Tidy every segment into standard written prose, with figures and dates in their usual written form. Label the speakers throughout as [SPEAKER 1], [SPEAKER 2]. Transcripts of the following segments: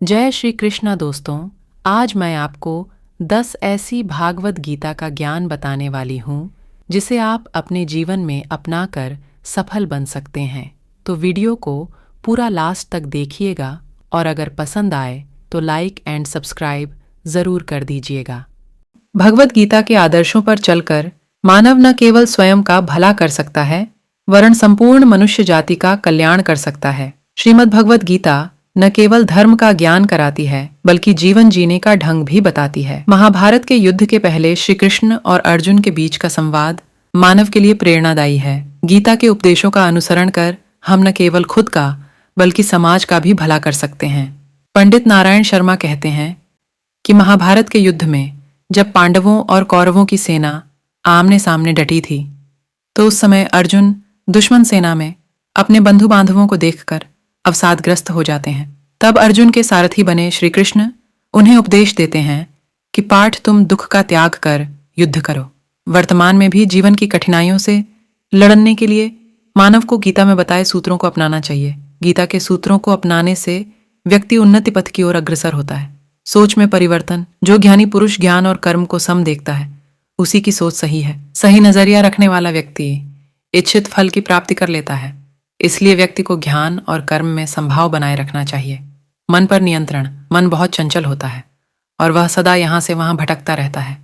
[SPEAKER 1] जय श्री कृष्णा दोस्तों। आज मैं आपको 10 ऐसी भागवत गीता का ज्ञान बताने वाली हूँ जिसे आप अपने जीवन में अपनाकर सफल बन सकते हैं। तो वीडियो को पूरा लास्ट तक देखिएगा और अगर पसंद आए तो लाइक एंड सब्सक्राइब ज़रूर कर दीजिएगा। भगवत गीता के आदर्शों पर चलकर मानव न केवल स्वयं का भला कर सकता है वरन संपूर्ण मनुष्य जाति का कल्याण कर सकता है। श्रीमद् भगवत गीता न केवल धर्म का ज्ञान कराती है बल्कि जीवन जीने का ढंग भी बताती है। महाभारत के युद्ध के पहले श्री कृष्ण और अर्जुन के बीच का संवाद मानव के लिए प्रेरणादायी है। गीता के उपदेशों का अनुसरण कर हम न केवल खुद का बल्कि समाज का भी भला कर सकते हैं। पंडित नारायण शर्मा कहते हैं कि महाभारत के युद्ध में जब पांडवों और कौरवों की सेना आमने सामने डटी थी तो उस समय अर्जुन दुश्मन सेना में अपने बंधु बांधवों को देखकर अवसादग्रस्त हो जाते हैं। तब अर्जुन के सारथी बने श्री कृष्ण उन्हें उपदेश देते हैं कि पाठ तुम दुख का त्याग कर युद्ध करो। वर्तमान में भी जीवन की कठिनाइयों से लड़ने के लिए मानव को गीता में बताए सूत्रों को अपनाना चाहिए। गीता के सूत्रों को अपनाने से व्यक्ति उन्नति पथ की ओर अग्रसर होता है। सोच में परिवर्तन। जो ज्ञानी पुरुष ज्ञान और कर्म को सम देखता है उसी की सोच सही है। सही नजरिया रखने वाला व्यक्ति इच्छित फल की प्राप्ति कर लेता है। इसलिए व्यक्ति को ज्ञान और कर्म में संभाव बनाए रखना चाहिए। मन पर नियंत्रण। मन बहुत चंचल होता है और वह सदा यहाँ से वहाँ भटकता रहता है।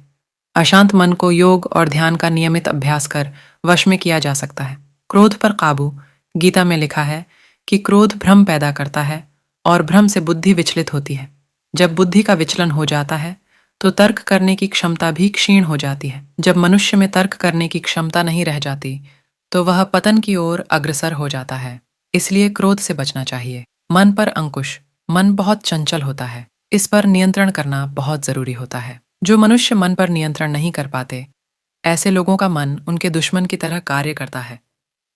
[SPEAKER 1] अशांत मन को योग और ध्यान का नियमित अभ्यास कर वश में किया जा सकता है। क्रोध पर काबू। गीता में लिखा है कि क्रोध भ्रम पैदा करता है और भ्रम से बुद्धि विचलित होती है। जब बुद्धि का विचलन हो जाता है तो तर्क करने की क्षमता भी क्षीण हो जाती है। जब मनुष्य में तर्क करने की क्षमता नहीं रह जाती तो वह पतन की ओर अग्रसर हो जाता है। इसलिए क्रोध से बचना चाहिए। मन पर अंकुश। मन बहुत चंचल होता है, इस पर नियंत्रण करना बहुत जरूरी होता है। जो मनुष्य मन पर नियंत्रण नहीं कर पाते ऐसे लोगों का मन उनके दुश्मन की तरह कार्य करता है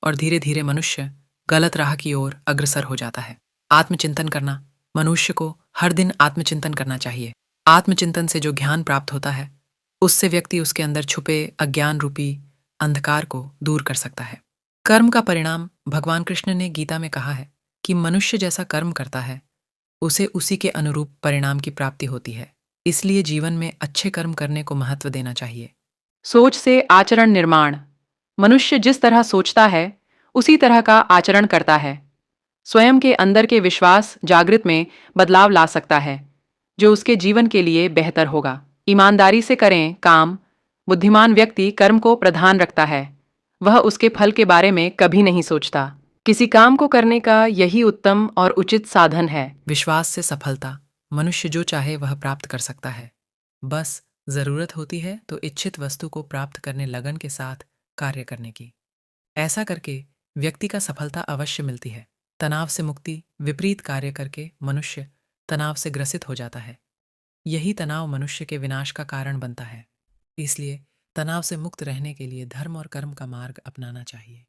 [SPEAKER 1] और धीरे धीरे मनुष्य गलत राह की ओर अग्रसर हो जाता है। आत्मचिंतन करना। मनुष्य को हर दिन आत्मचिंतन करना चाहिए। आत्मचिंतन से जो ज्ञान प्राप्त होता है उससे व्यक्ति उसके अंदर छुपे अज्ञान रूपी अंधकार को दूर कर सकता है। कर्म का परिणाम। भगवान कृष्ण ने गीता में कहा है कि मनुष्य जैसा कर्म करता है उसे उसी के अनुरूप परिणाम की प्राप्ति होती है। इसलिए जीवन में अच्छे कर्म करने को महत्व देना चाहिए। सोच से आचरण निर्माण। मनुष्य जिस तरह सोचता है उसी तरह का आचरण करता है। स्वयं के अंदर के विश्वास जागृत में बदलाव ला सकता है जो उसके जीवन के लिए बेहतर होगा। ईमानदारी से करें काम। बुद्धिमान व्यक्ति कर्म को प्रधान रखता है। वह उसके फल के बारे में कभी नहीं सोचता। किसी काम को करने का यही उत्तम और उचित साधन है। विश्वास से सफलता। मनुष्य जो चाहे वह प्राप्त कर सकता है। बस जरूरत होती है तो इच्छित वस्तु को प्राप्त करने लगन के साथ कार्य करने की। ऐसा करके व्यक्ति का सफलता अवश्य मिलती है। तनाव से मुक्ति। विपरीत कार्य करके मनुष्य तनाव से ग्रसित हो जाता है। यही तनाव मनुष्य के विनाश का कारण बनता है। इसलिए तनाव से मुक्त रहने के लिए धर्म और कर्म का मार्ग अपनाना चाहिए।